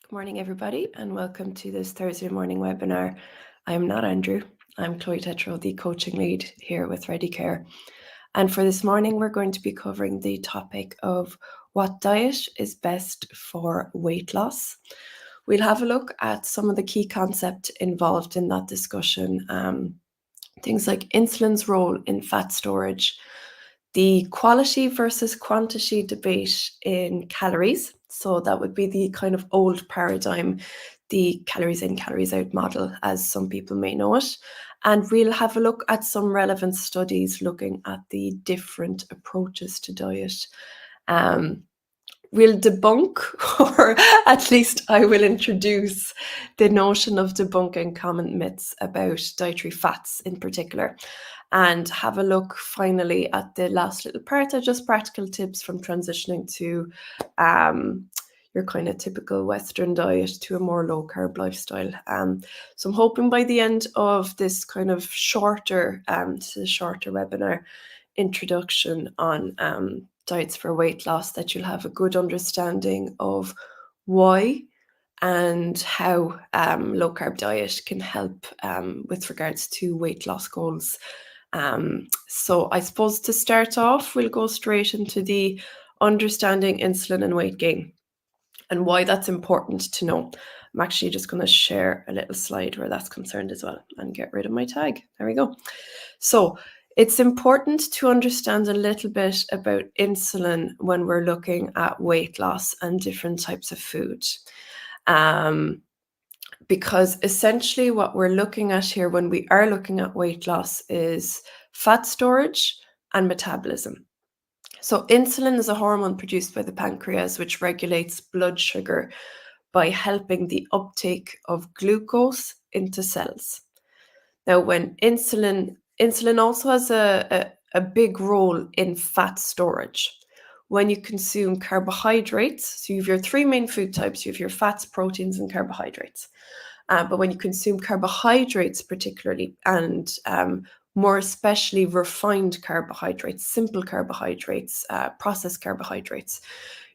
Good morning, everybody, and welcome to this Thursday morning webinar. I'm not Andrew. I'm Chloe Tetro, the coaching lead here with Ready Care. And for this morning, we're going to be covering the topic of what diet is best for weight loss. We'll have a look at some of the key concepts involved in that discussion, things like insulin's role in fat storage, the quality versus quantity debate in calories. So that would be the kind of old paradigm, the calories in, calories out model, as some people may know it. And we'll have a look at some relevant studies looking at the different approaches to diet. We'll debunk, or at least I will introduce the notion of debunking common myths about dietary fats in particular, and have a look finally at the last little part of just practical tips from transitioning to your kind of typical Western diet to a more low carb lifestyle. So I'm hoping by the end of this kind of shorter webinar introduction on diets for weight loss that you'll have a good understanding of why and how low carb diet can help with regards to weight loss goals. So I suppose to start off, we'll go straight into the understanding insulin and weight gain and why that's important to know. I'm actually just going to share a little slide where that's concerned as well and get rid of my tag. There we go. So it's important to understand a little bit about insulin when we're looking at weight loss and different types of food. Because essentially what we're looking at here when we are looking at weight loss is fat storage and metabolism. So insulin is a hormone produced by the pancreas, which regulates blood sugar by helping the uptake of glucose into cells. Now, when insulin also has a big role in fat storage. When you consume carbohydrates, so you have your three main food types, you have your fats, proteins, and carbohydrates. But when you consume carbohydrates particularly, and more especially refined carbohydrates, simple carbohydrates, processed carbohydrates,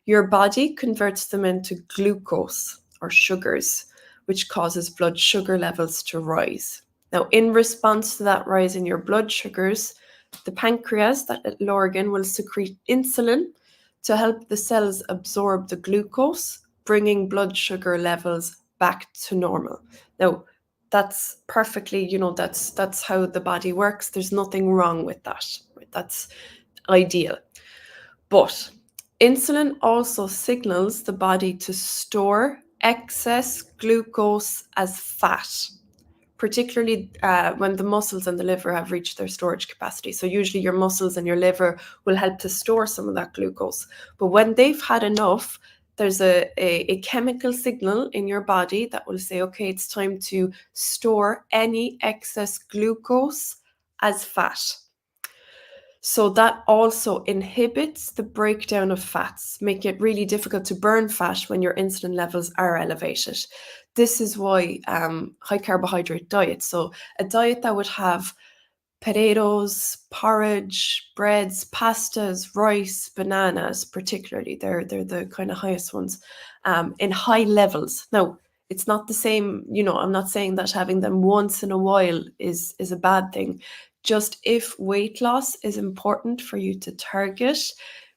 your body converts them into glucose or sugars, which causes blood sugar levels to rise. Now, in response to that rise in your blood sugars, the pancreas, that little organ, will secrete insulin to help the cells absorb the glucose, bringing blood sugar levels back to normal. Now, that's perfectly, that's how the body works. There's nothing wrong with that. Right? That's ideal. But insulin also signals the body to store excess glucose as fat, particularly when the muscles and the liver have reached their storage capacity. So usually your muscles and your liver will help to store some of that glucose. But when they've had enough, there's a chemical signal in your body that will say, okay, it's time to store any excess glucose as fat. So that also inhibits the breakdown of fats, making it really difficult to burn fat when your insulin levels are elevated. This is why high carbohydrate diets, so a diet that would have potatoes, porridge, breads, pastas, rice, bananas, particularly, they're the kind of highest ones, in high levels. Now, it's not the same, I'm not saying that having them once in a while is a bad thing. Just if weight loss is important for you to target,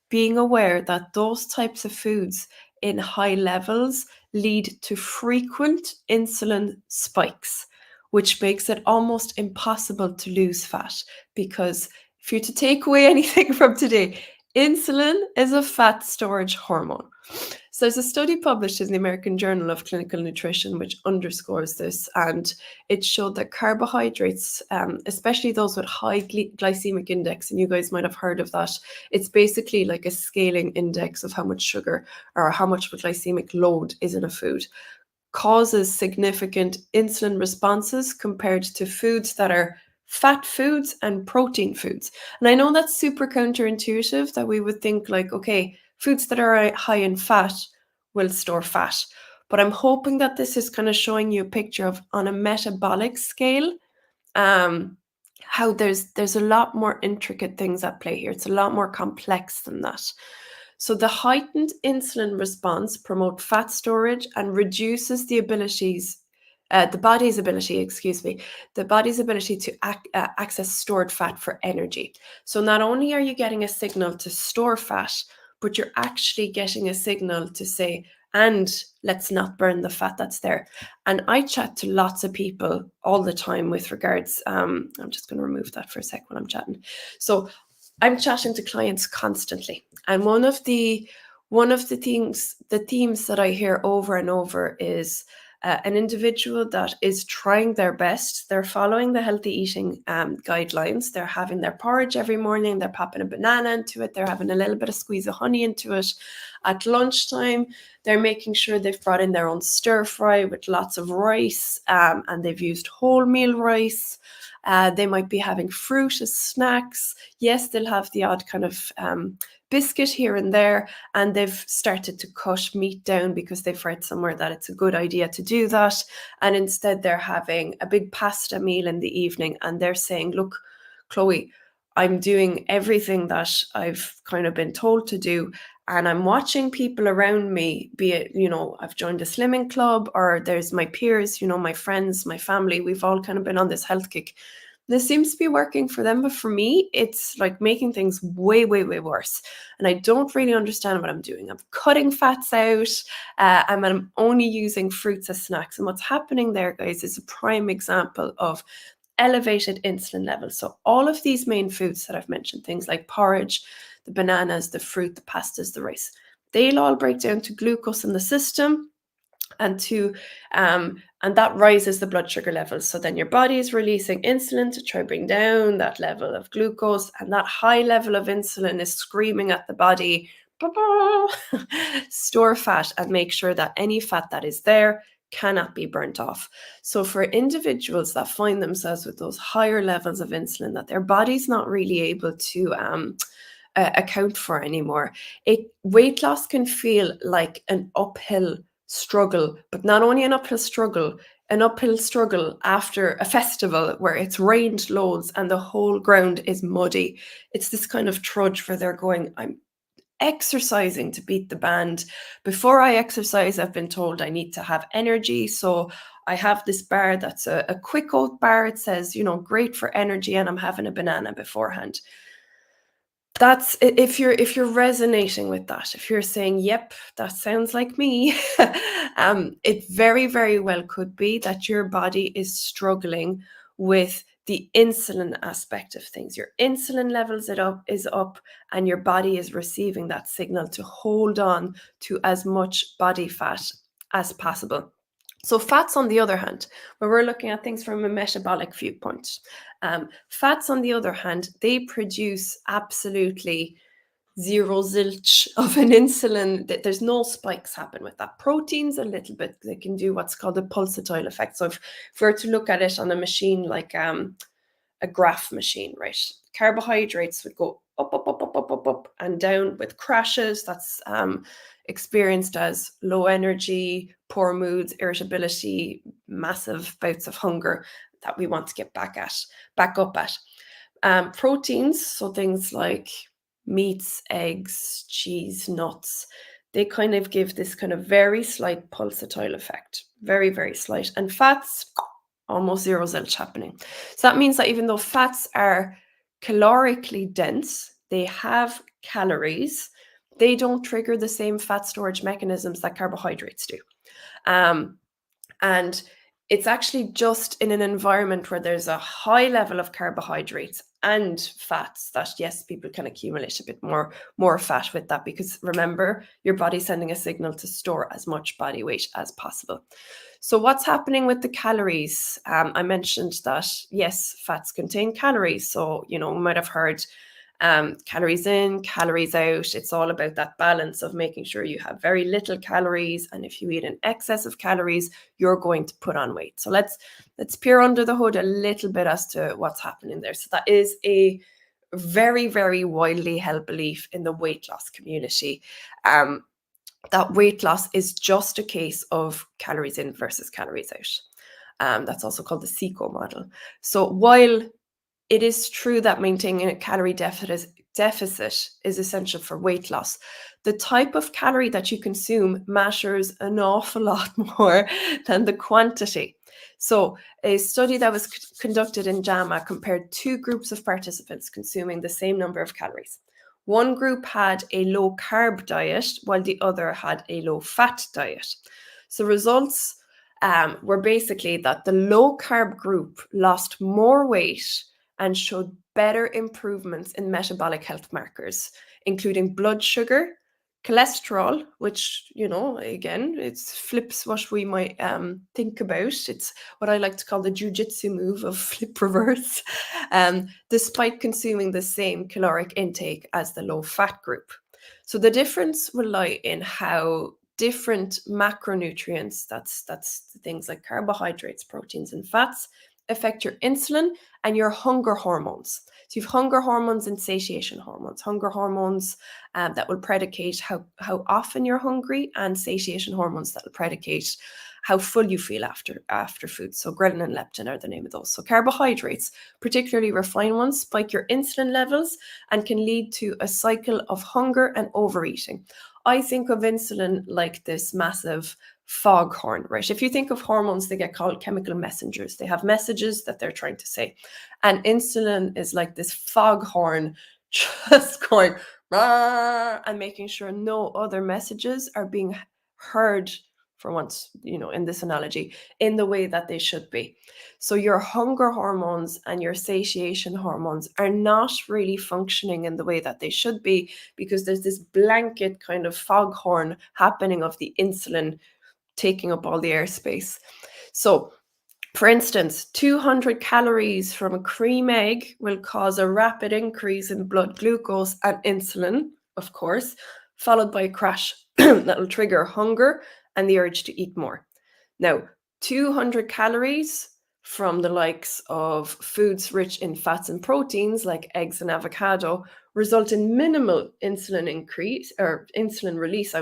being aware that those types of foods in high levels lead to frequent insulin spikes, which makes it almost impossible to lose fat. Because if you're to take away anything from today, insulin is a fat storage hormone. So there's a study published in the American Journal of Clinical Nutrition which underscores this, and it showed that carbohydrates, especially those with high glycemic index, and you guys might have heard of that, it's basically like a scaling index of how much sugar or how much of a glycemic load is in a food, causes significant insulin responses compared to foods that are fat foods and protein foods. And I know that's super counterintuitive, that we would think like, okay, foods that are high in fat will store fat. But I'm hoping that this is kind of showing you a picture of, on a metabolic scale, how there's a lot more intricate things at play here. It's a lot more complex than that. So the heightened insulin response promote fat storage and reduces the body's ability, the body's ability to access stored fat for energy. So not only are you getting a signal to store fat, but you're actually getting a signal to say, and let's not burn the fat that's there. And I chat to lots of people all the time with regards, I'm just going to remove that for a sec while I'm chatting. So I'm chatting to clients constantly. And one of the themes that I hear over and over is an individual that is trying their best. They're following the healthy eating guidelines. They're having their porridge every morning. They're popping a banana into it. They're having a little bit of squeeze of honey into it. At lunchtime, they're making sure they've brought in their own stir fry with lots of rice, and they've used wholemeal rice. They might be having fruit as snacks. Yes, they'll have the odd kind of biscuit here and there, and they've started to cut meat down because they've read somewhere that it's a good idea to do that. And instead they're having a big pasta meal in the evening, and they're saying, look, Chloe, I'm doing everything that I've kind of been told to do, and I'm watching people around me, be it, I've joined a slimming club, or there's my peers, my friends, my family, we've all kind of been on this health kick. This seems to be working for them, but for me, it's like making things way, way, way worse. And I don't really understand what I'm doing. I'm cutting fats out, and I'm only using fruits as snacks. And what's happening there, guys, is a prime example of elevated insulin levels. So all of these main foods that I've mentioned, things like porridge, the bananas, the fruit, the pastas, the rice, they'll all break down to glucose in the system, and that rises the blood sugar levels. So then your body is releasing insulin to try bring down that level of glucose, and that high level of insulin is screaming at the body, store fat and make sure that any fat that is there cannot be burnt off. So for individuals that find themselves with those higher levels of insulin that their body's not really able to account for anymore, weight loss can feel like an uphill struggle, but not only an uphill struggle after a festival where it's rained loads and the whole ground is muddy. It's this kind of trudge where they're going, I'm exercising to beat the band. Before I exercise, I've been told I need to have energy. So I have this bar that's a quick oat bar. It says, great for energy, and I'm having a banana beforehand. That's if you're resonating with that, if you're saying, yep, that sounds like me, it very, very well could be that your body is struggling with the insulin aspect of things. Your insulin levels is up, and your body is receiving that signal to hold on to as much body fat as possible. So fats, on the other hand, when we're looking at things from a metabolic viewpoint, fats, on the other hand, they produce absolutely zero zilch of an insulin. There's no spikes happen with that. Proteins, a little bit, they can do what's called a pulsatile effect. So if we were to look at it on a machine like a graph machine, right? Carbohydrates would go up, up, up, up, up, up, up, and down with crashes. That's experienced as low energy, poor moods, irritability, massive bouts of hunger that we want to get back up at. Proteins, so things like meats, eggs, cheese, nuts, they kind of give this kind of very slight pulsatile effect, very, very slight. And fats, almost zero zilch happening. So that means that even though fats are calorically dense, they have calories, they don't trigger the same fat storage mechanisms that carbohydrates do. And it's actually just in an environment where there's a high level of carbohydrates and fats that, yes, people can accumulate a bit more fat with that, because remember, your body's sending a signal to store as much body weight as possible. So what's happening with the calories? I mentioned that, yes, fats contain calories. So, we might have heard calories in, calories out. It's all about that balance of making sure you have very little calories. And if you eat in excess of calories, you're going to put on weight. So let's peer under the hood a little bit as to what's happening there. So that is a very, very widely held belief in the weight loss community. That weight loss is just a case of calories in versus calories out. That's also called the SICO model. So while it is true that maintaining a calorie deficit deficit is essential for weight loss. The type of calorie that you consume matters an awful lot more than the quantity. So a study that was conducted in JAMA compared two groups of participants consuming the same number of calories. One group had a low carb diet while the other had a low fat diet. So results were basically that the low carb group lost more weight and showed better improvements in metabolic health markers, including blood sugar, cholesterol, which, again, it flips what we might think about. It's what I like to call the jujitsu move of flip reverse, despite consuming the same caloric intake as the low fat group. So the difference will lie in how different macronutrients, that's things like carbohydrates, proteins, and fats, affect your insulin and your hunger hormones. So you've hunger hormones and satiation hormones. Hunger hormones that will predicate how often you're hungry, and satiation hormones that will predicate how full you feel after food. So ghrelin and leptin are the name of those. So carbohydrates, particularly refined ones, spike your insulin levels and can lead to a cycle of hunger and overeating. I think of insulin like this massive foghorn, right? If you think of hormones, they get called chemical messengers. They have messages that they're trying to say. And insulin is like this foghorn just going and making sure no other messages are being heard, for once, in this analogy, in the way that they should be. So your hunger hormones and your satiation hormones are not really functioning in the way that they should be, because there's this blanket kind of foghorn happening of the insulin taking up all the airspace. So, for instance, 200 calories from a cream egg will cause a rapid increase in blood glucose and insulin, of course, followed by a crash that will trigger hunger and the urge to eat more. Now, 200 calories from the likes of foods rich in fats and proteins like eggs and avocado result in minimal insulin increase or insulin release.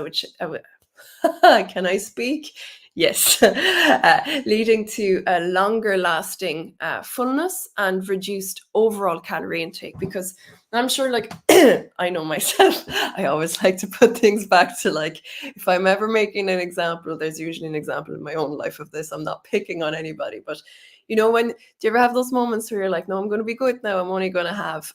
Can I speak? Yes, leading to a longer lasting fullness and reduced overall calorie intake. Because I'm sure, I know myself, I always like to put things back to, if I'm ever making an example, there's usually an example in my own life of this. I'm not picking on anybody, but do you ever have those moments where you're like, no, I'm going to be good now. I'm only going to have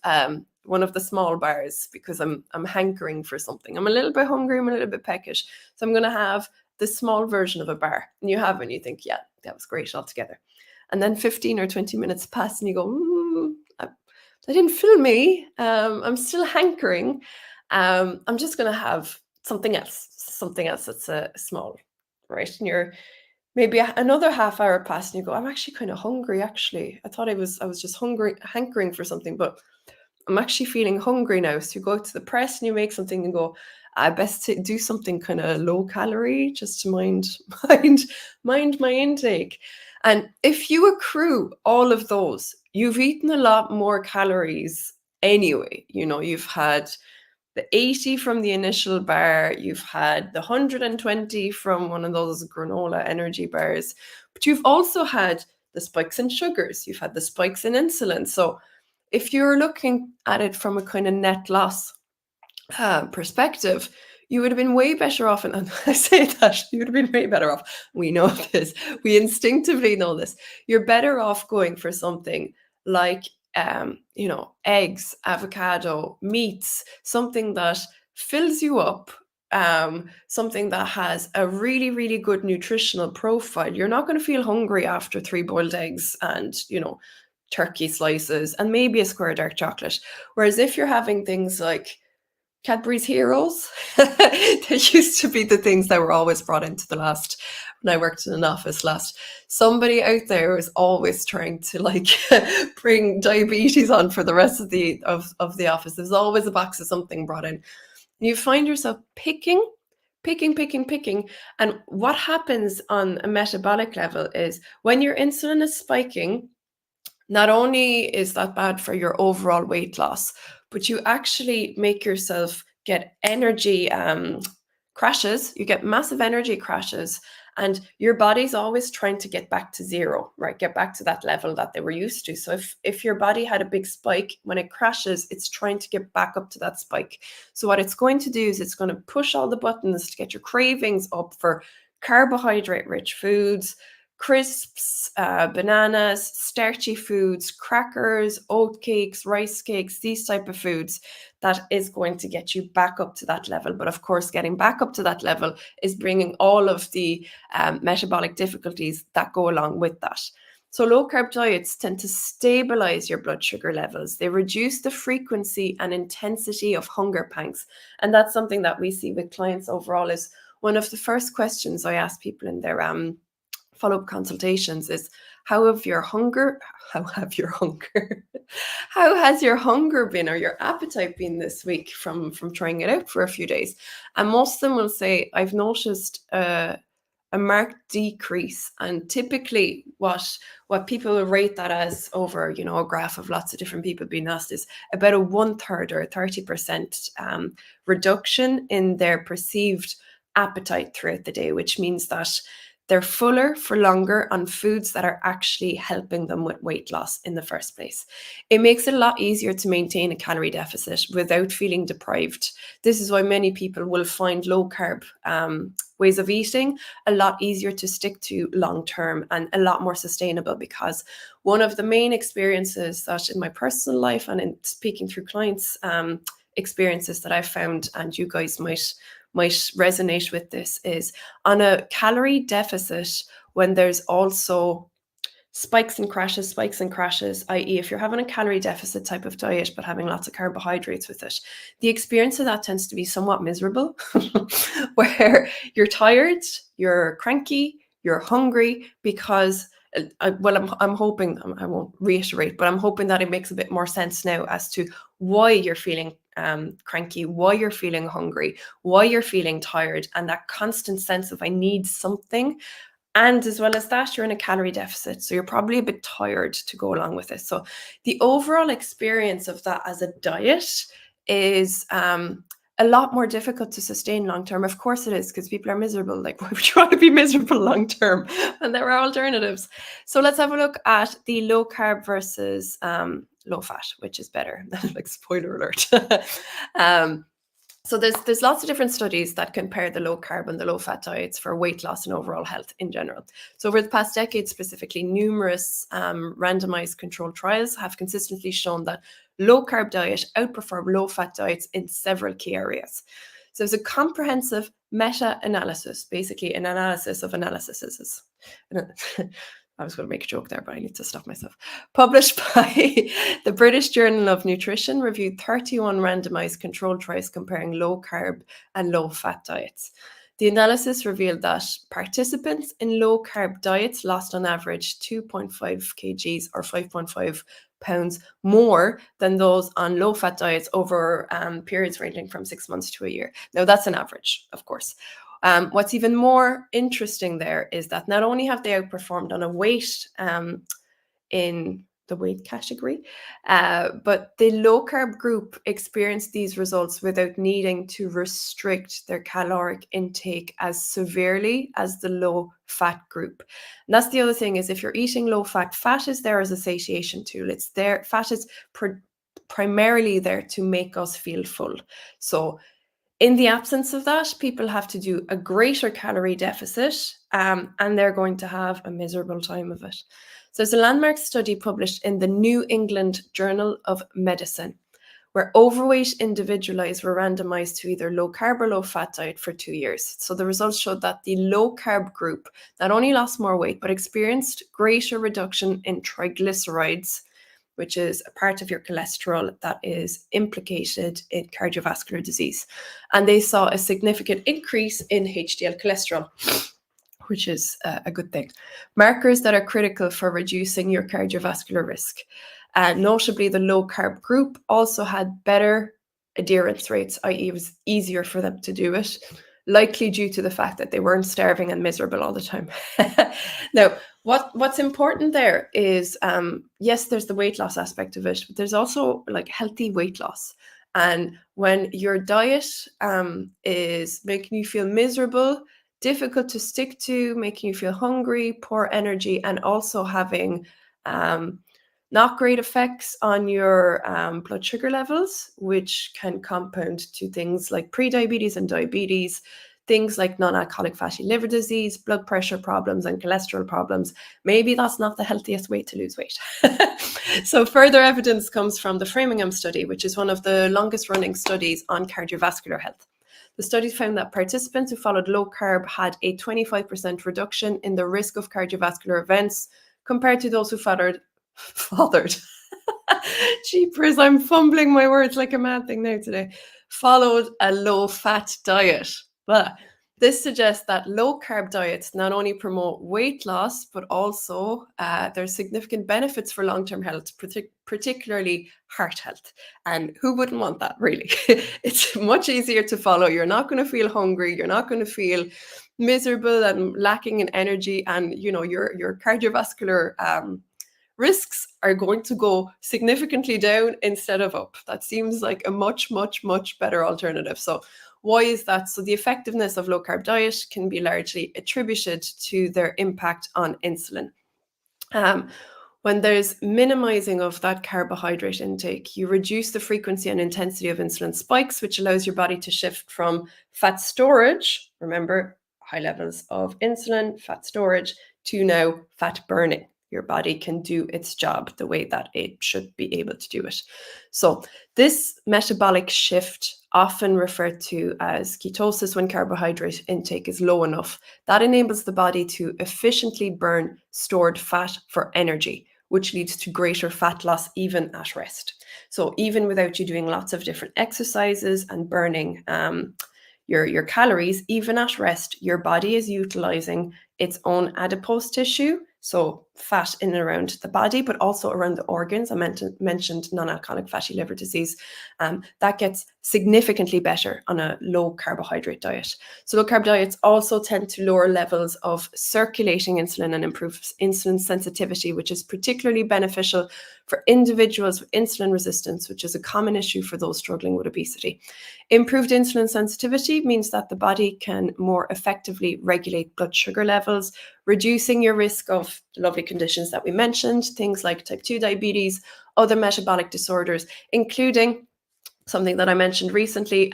one of the small bars because I'm hankering for something. I'm a little bit hungry. I'm a little bit peckish. So I'm going to have the small version of a bar. And you have, and you think, yeah, that was great altogether. And then 15 or 20 minutes pass and you go, that didn't fill me. I'm still hankering. I'm just going to have something else that's small, right? And you're maybe another half hour passed and you go, I'm actually kind of hungry, actually. I thought I was just hankering for something, but I'm actually feeling hungry now. So you go to the press and you make something and go, I best do something kind of low calorie just to mind my intake. And if you accrue all of those, you've eaten a lot more calories anyway. You've had the 80 from the initial bar, you've had the 120 from one of those granola energy bars, but you've also had the spikes in sugars, you've had the spikes in insulin. So if you're looking at it from a kind of net loss perspective, you would have been way better off. And I say that, you would have been way better off. We know this. We instinctively know this. You're better off going for something like, eggs, avocado, meats, something that fills you up, something that has a really, really good nutritional profile. You're not going to feel hungry after 3 boiled eggs and, turkey slices and maybe a square dark chocolate. Whereas if you're having things like Cadbury's Heroes, they used to be the things that were always brought into when I worked in an office last. Somebody out there was always trying to bring diabetes on for the rest of the office. There's always a box of something brought in. You find yourself picking. And what happens on a metabolic level is when your insulin is spiking, not only is that bad for your overall weight loss, but you actually make yourself get energy crashes. You get massive energy crashes And your body's always trying to get back to zero, right? Get back to that level that they were used to. So if your body had a big spike, when it crashes, it's trying to get back up to that spike. So what it's going to do is it's going to push all the buttons to get your cravings up for carbohydrate-rich foods, crisps, bananas, starchy foods, crackers, oat cakes, rice cakes, these type of foods. That is going to get you back up to that level. But of course, getting back up to that level is bringing all of the metabolic difficulties that go along with that. So low carb diets tend to stabilize your blood sugar levels. They reduce the frequency and intensity of hunger pangs. And that's something that we see with clients overall. Is one of the first questions I ask people in their follow-up consultations is, how have your hunger how has your hunger been, or your appetite been this week from trying it out for a few days? And most of them will say, I've noticed a marked decrease. And typically what people will rate that as over, a graph of lots of different people being asked, is about a 1/3 or 30% reduction in their perceived appetite throughout the day, which means that they're fuller for longer on foods that are actually helping them with weight loss in the first place. It makes it a lot easier to maintain a calorie deficit without feeling deprived. This is why many people will find low carb ways of eating a lot easier to stick to long term and a lot more sustainable, because one of the main experiences that in my personal life and in speaking through clients' experiences that I've found, and you guys might resonate with this, is on a calorie deficit when there's also spikes and crashes, i.e. if you're having a calorie deficit type of diet but having lots of carbohydrates with it, the experience of that tends to be somewhat miserable, where you're tired, you're cranky, you're hungry, because I'm hoping, I won't reiterate, but I'm hoping that it makes a bit more sense now as to why you're feeling cranky, why you're feeling hungry, why you're feeling tired, and that constant sense of I need something. And as well as that, you're in a calorie deficit, so you're probably a bit tired to go along with it. So the overall experience of that as a diet is a lot more difficult to sustain long term. Of course it is, because people are miserable. Like, why would you want to be miserable long term? And there are alternatives. So let's have a look at the low carb versus low fat, which is better. Like, spoiler alert. So there's lots of different studies that compare the low carb and the low fat diets for weight loss and overall health in general. So over the past decade specifically, numerous randomized controlled trials have consistently shown that low carb diet outperform low fat diets in several key areas. So it's a comprehensive meta-analysis, basically an analysis of analyses. I was going to make a joke there, but I need to stop myself. Published by the British Journal of Nutrition, reviewed 31 randomized controlled trials comparing low carb and low fat diets. The analysis revealed that participants in low carb diets lost on average 2.5 kgs or 5.5 pounds more than those on low fat diets over periods ranging from 6 months to a year. Now, that's an average, of course. What's even more interesting there is that not only have they outperformed on a weight in the weight category, but the low carb group experienced these results without needing to restrict their caloric intake as severely as the low fat group. And that's the other thing, is if you're eating low fat, fat is there as a satiation tool. It's there. Fat is primarily there to make us feel full. So in the absence of that, people have to do a greater calorie deficit, and they're going to have a miserable time of it. So there's a landmark study published in the New England Journal of Medicine, where overweight individuals were randomized to either low carb or low fat diet for 2 years. So the results showed that the low carb group not only lost more weight, but experienced greater reduction in triglycerides, which is a part of your cholesterol that is implicated in cardiovascular disease. And they saw a significant increase in HDL cholesterol, which is a good thing. Markers that are critical for reducing your cardiovascular risk. Notably, the low carb group also had better adherence rates, i.e. it was easier for them to do it, likely due to the fact that they weren't starving and miserable all the time. Now, what's important there is, yes, there's the weight loss aspect of it, but there's also like healthy weight loss. And when your diet is making you feel miserable, difficult to stick to, making you feel hungry, poor energy, and also having not great effects on your blood sugar levels, which can compound to things like prediabetes and diabetes, things like non-alcoholic fatty liver disease, blood pressure problems, and cholesterol problems. Maybe that's not the healthiest way to lose weight. So further evidence comes from the Framingham study, which is one of the longest running studies on cardiovascular health. The study found that participants who followed low carb had a 25% reduction in the risk of cardiovascular events compared to those who followed Jeepers, I'm fumbling my words like a mad thing now today. Followed a low-fat diet. But this suggests that low-carb diets not only promote weight loss, but also there's significant benefits for long-term health, particularly heart health. And who wouldn't want that, really? It's much easier to follow. You're not going to feel hungry. You're not going to feel miserable and lacking in energy. And, your cardiovascular risks are going to go significantly down instead of up. That seems like a much, much, much better alternative. So why is that? So the effectiveness of low carb diet can be largely attributed to their impact on insulin. When there's minimizing of that carbohydrate intake, you reduce the frequency and intensity of insulin spikes, which allows your body to shift from fat storage, remember, high levels of insulin, fat storage, to now fat burning. Your body can do its job the way that it should be able to do it. So this metabolic shift, often referred to as ketosis when carbohydrate intake is low enough, that enables the body to efficiently burn stored fat for energy, which leads to greater fat loss even at rest. So even without you doing lots of different exercises and burning your calories, even at rest, your body is utilizing its own adipose tissue, so fat in and around the body, but also around the organs. I mentioned non-alcoholic fatty liver disease. That gets significantly better on a low carbohydrate diet. So low carb diets also tend to lower levels of circulating insulin and improve insulin sensitivity, which is particularly beneficial for individuals with insulin resistance, which is a common issue for those struggling with obesity. Improved insulin sensitivity means that the body can more effectively regulate blood sugar levels, reducing your risk of the lovely conditions that we mentioned, things like type 2 diabetes, other metabolic disorders, including something that I mentioned recently,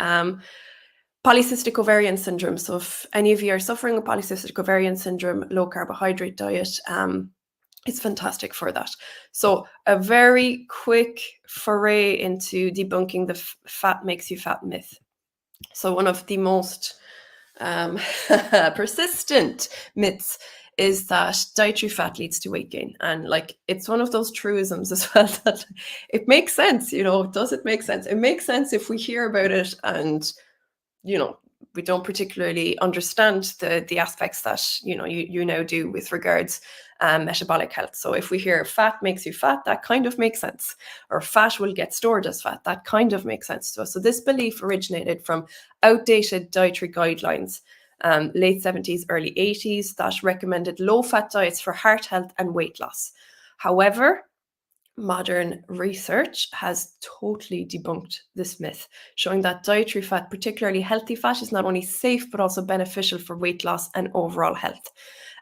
polycystic ovarian syndrome. So if any of you are suffering with polycystic ovarian syndrome, low carbohydrate diet, it's fantastic for that. So a very quick foray into debunking the fat makes you fat myth. So one of the most persistent myths is that dietary fat leads to weight gain. And it's one of those truisms as well that it makes sense, does it make sense? It makes sense if we hear about it and, we don't particularly understand the aspects that, you now do with regards metabolic health. So if we hear fat makes you fat, that kind of makes sense. Or fat will get stored as fat, that kind of makes sense to us. So this belief originated from outdated dietary guidelines, late 70s, early 80s, that recommended low-fat diets for heart health and weight loss. However, modern research has totally debunked this myth, showing that dietary fat, particularly healthy fat, is not only safe but also beneficial for weight loss and overall health.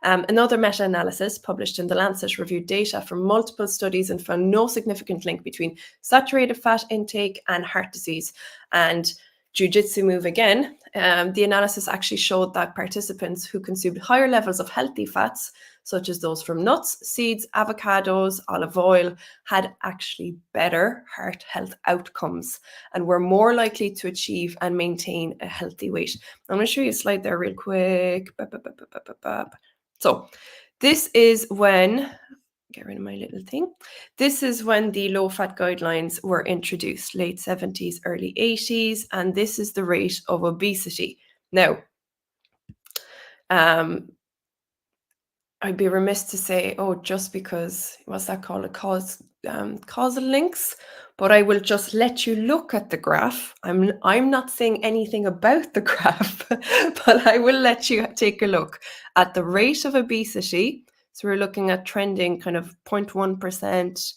Another meta-analysis published in The Lancet reviewed data from multiple studies and found no significant link between saturated fat intake and heart disease. And jiu-jitsu move again, the analysis actually showed that participants who consumed higher levels of healthy fats, such as those from nuts, seeds, avocados, olive oil, had actually better heart health outcomes and were more likely to achieve and maintain a healthy weight. I'm going to show you a slide there real quick. So this is when, get rid of my little thing. This is when the low-fat guidelines were introduced, late 70s, early 80s, and this is the rate of obesity. Now, I'd be remiss to say, just because, what's that called, causal links, but I will just let you look at the graph. I'm not saying anything about the graph, but I will let you take a look at the rate of obesity. So we're looking at trending kind of 0.1%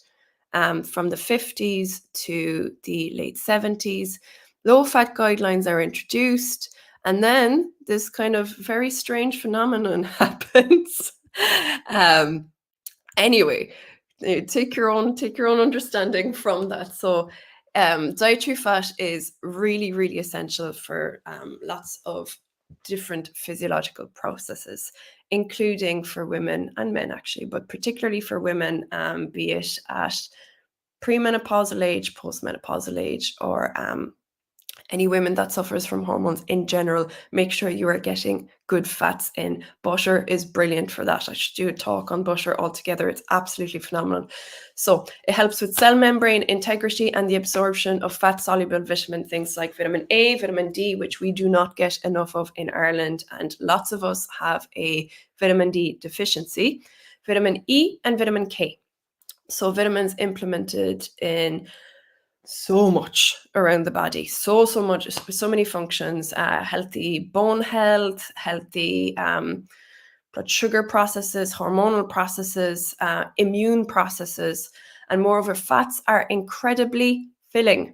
from the 50s to the late 70s. Low-fat guidelines are introduced. And then this kind of very strange phenomenon happens. um, Anyway, take your own understanding from that. So, dietary fat is really, really essential for lots of different physiological processes, including for women and men, actually, but particularly for women, be it at premenopausal age, postmenopausal age, or any women that suffers from hormones in general, make sure you are getting good fats in. Butter is brilliant for that. I should do a talk on butter altogether. It's absolutely phenomenal. So it helps with cell membrane integrity and the absorption of fat-soluble vitamin, things like vitamin A, vitamin D, which we do not get enough of in Ireland, and lots of us have a vitamin D deficiency. Vitamin E and vitamin K. So vitamins implemented in so much around the body, so much, so many functions, healthy bone health, healthy blood sugar processes, hormonal processes, immune processes, and moreover, fats are incredibly filling.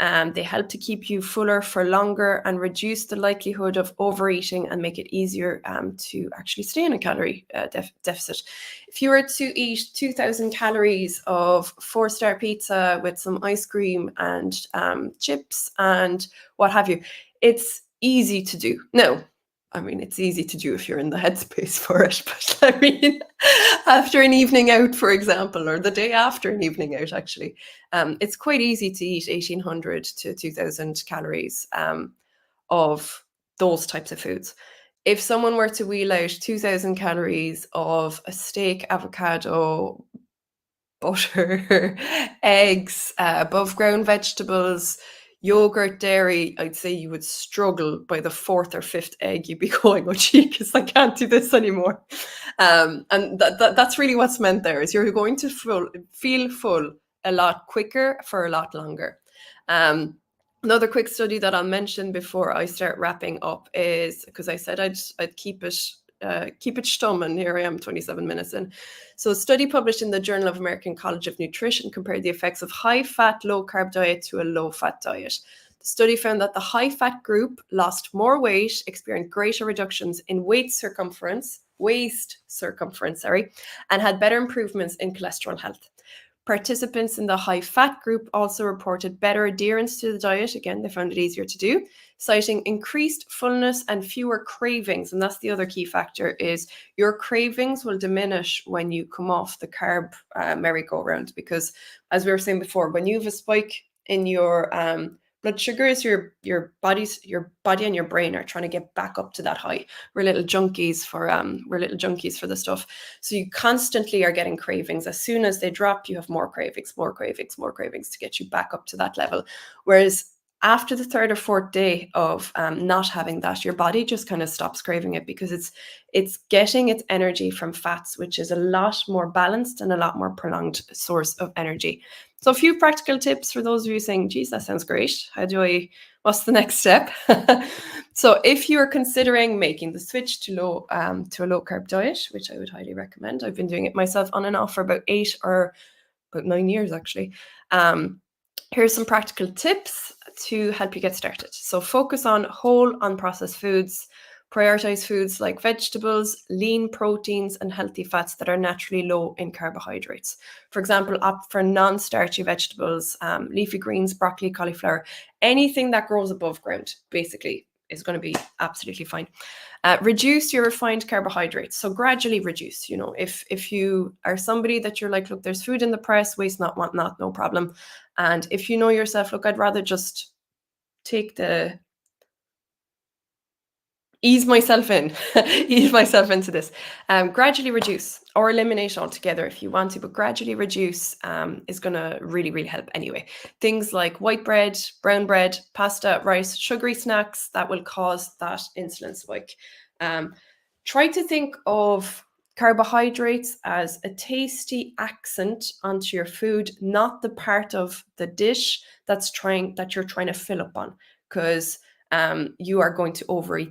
They help to keep you fuller for longer and reduce the likelihood of overeating and make it easier to actually stay in a calorie deficit. If you were to eat 2,000 calories of 4-star pizza with some ice cream and chips and what have you, it's easy to do. No, I mean, it's easy to do if you're in the headspace for it. But I mean, after an evening out, for example, or the day after an evening out, actually, it's quite easy to eat 1,800 to 2,000 calories of those types of foods. If someone were to wheel out 2,000 calories of a steak, avocado, butter, eggs, above ground vegetables, yogurt, dairy, I'd say you would struggle by the fourth or fifth egg. You'd be going, oh, Jesus, I can't do this anymore. And that's really what's meant there, is you're going to feel full a lot quicker for a lot longer. Another quick study that I'll mention before I start wrapping up is, because I said I'd keep it stum, and here I am 27 minutes in. So a study published in the Journal of American College of Nutrition compared the effects of high-fat, low-carb diet to a low-fat diet. The study found that the high-fat group lost more weight, experienced greater reductions in waist circumference, and had better improvements in cholesterol health. Participants in the high-fat group also reported better adherence to the diet. Again, they found it easier to do, citing increased fullness and fewer cravings. And that's the other key factor, is your cravings will diminish when you come off the carb merry-go-round. Because, as we were saying before, when you have a spike in your blood sugars, your body and your brain are trying to get back up to that high. We're little junkies for the stuff. So you constantly are getting cravings. As soon as they drop, you have more cravings to get you back up to that level. Whereas after the third or fourth day of not having that, your body just kind of stops craving it, because it's getting its energy from fats, which is a lot more balanced and a lot more prolonged source of energy. So a few practical tips for those of you saying, geez, that sounds great. What's the next step? So if you are considering making the switch to a low carb diet, which I would highly recommend, I've been doing it myself on and off for about 9 years, actually. Here's some practical tips to help you get started. So focus on whole, unprocessed foods. Prioritize foods like vegetables, lean proteins, and healthy fats that are naturally low in carbohydrates. For example, opt for non-starchy vegetables, leafy greens, broccoli, cauliflower, anything that grows above ground, basically, is going to be absolutely fine. Reduce your refined carbohydrates. So gradually reduce. If you are somebody that you're like, look, there's food in the press, waste not, want not, no problem. And if you know yourself, look, I'd rather just ease myself into this. Gradually reduce, or eliminate altogether if you want to, but gradually reduce is going to really, really help anyway. Things like white bread, brown bread, pasta, rice, sugary snacks, that will cause that insulin spike. Try to think of carbohydrates as a tasty accent onto your food, not the part of the dish that you're trying to fill up on, because you are going to overeat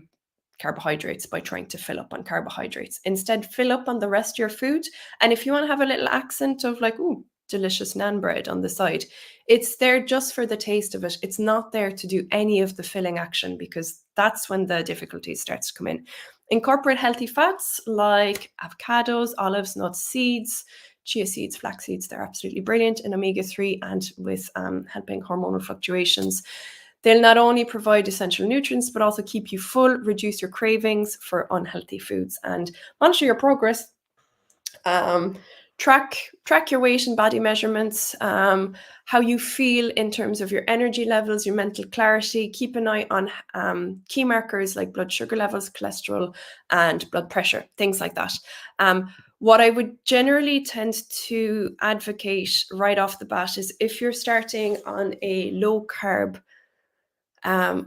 carbohydrates by trying to fill up on carbohydrates. Instead, fill up on the rest of your food. And if you want to have a little accent of like, ooh, delicious naan bread on the side. It's there just for the taste of it. It's not there to do any of the filling action, because that's when the difficulty starts to come in. Incorporate healthy fats like avocados, olives, nuts, seeds, chia seeds, flax seeds. They're absolutely brilliant in omega-3 and with helping hormonal fluctuations. They'll not only provide essential nutrients, but also keep you full, reduce your cravings for unhealthy foods, and monitor your progress. Track your weight and body measurements, how you feel in terms of your energy levels, your mental clarity. Keep an eye on key markers like blood sugar levels, cholesterol, and blood pressure, things like that. What I would generally tend to advocate right off the bat is, if you're starting on a low carb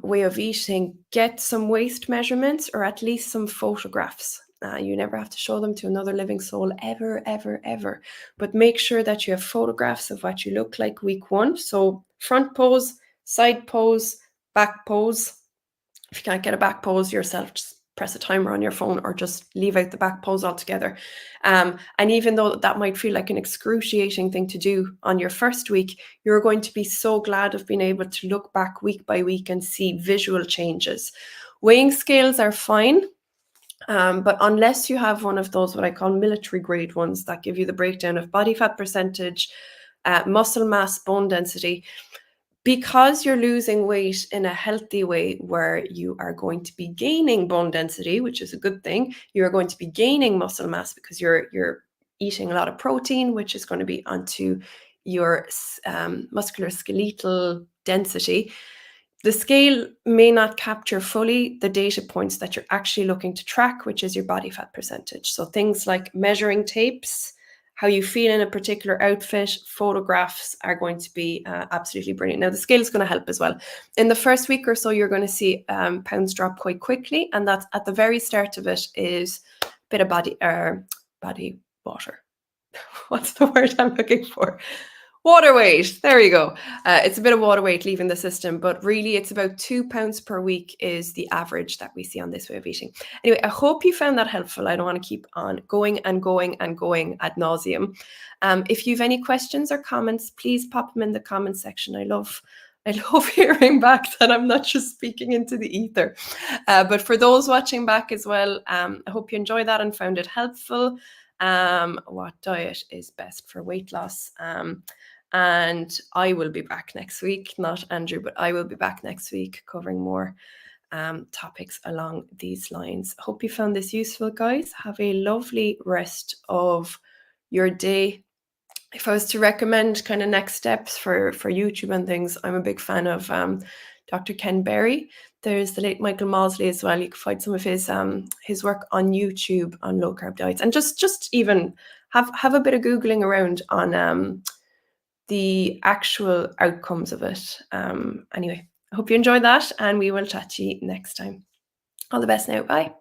way of eating, get some waist measurements or at least some photographs. You never have to show them to another living soul ever, ever, ever. But make sure that you have photographs of what you look like week 1. So front pose, side pose, back pose. If you can't get a back pose yourself, just press a timer on your phone or just leave out the back pose altogether. And even though that might feel like an excruciating thing to do on your first week, you're going to be so glad of being able to look back week by week and see visual changes. Weighing scales are fine. But unless you have one of those, what I call military grade ones, that give you the breakdown of body fat percentage, muscle mass, bone density, because you're losing weight in a healthy way where you are going to be gaining bone density, which is a good thing, you're going to be gaining muscle mass because you're eating a lot of protein, which is going to be onto your musculoskeletal density. The scale may not capture fully the data points that you're actually looking to track, which is your body fat percentage. So things like measuring tapes, how you feel in a particular outfit, photographs are going to be absolutely brilliant. Now, the scale is going to help as well. In the first week or so, you're going to see pounds drop quite quickly. And that's at the very start of it is a bit of body water. What's the word I'm looking for? Water weight. There you go. It's a bit of water weight leaving the system, but really it's about 2 pounds per week is the average that we see on this way of eating. Anyway, I hope you found that helpful. I don't want to keep on going and going and going ad nauseum. If you have any questions or comments, please pop them in the comment section. I love hearing back that I'm not just speaking into the ether. But for those watching back as well, I hope you enjoyed that and found it helpful. What diet is best for weight loss? And I will be back next week, not Andrew, but I will be back next week covering more topics along these lines. Hope you found this useful, guys. Have a lovely rest of your day. If I was to recommend kind of next steps for YouTube and things, I'm a big fan of Dr. Ken Berry. There's the late Michael Mosley as well. You can find some of his work on YouTube on low carb diets, and just even have a bit of Googling around on the actual outcomes of it. Anyway, I hope you enjoyed that, and we will chat to you next time. All the best now. Bye.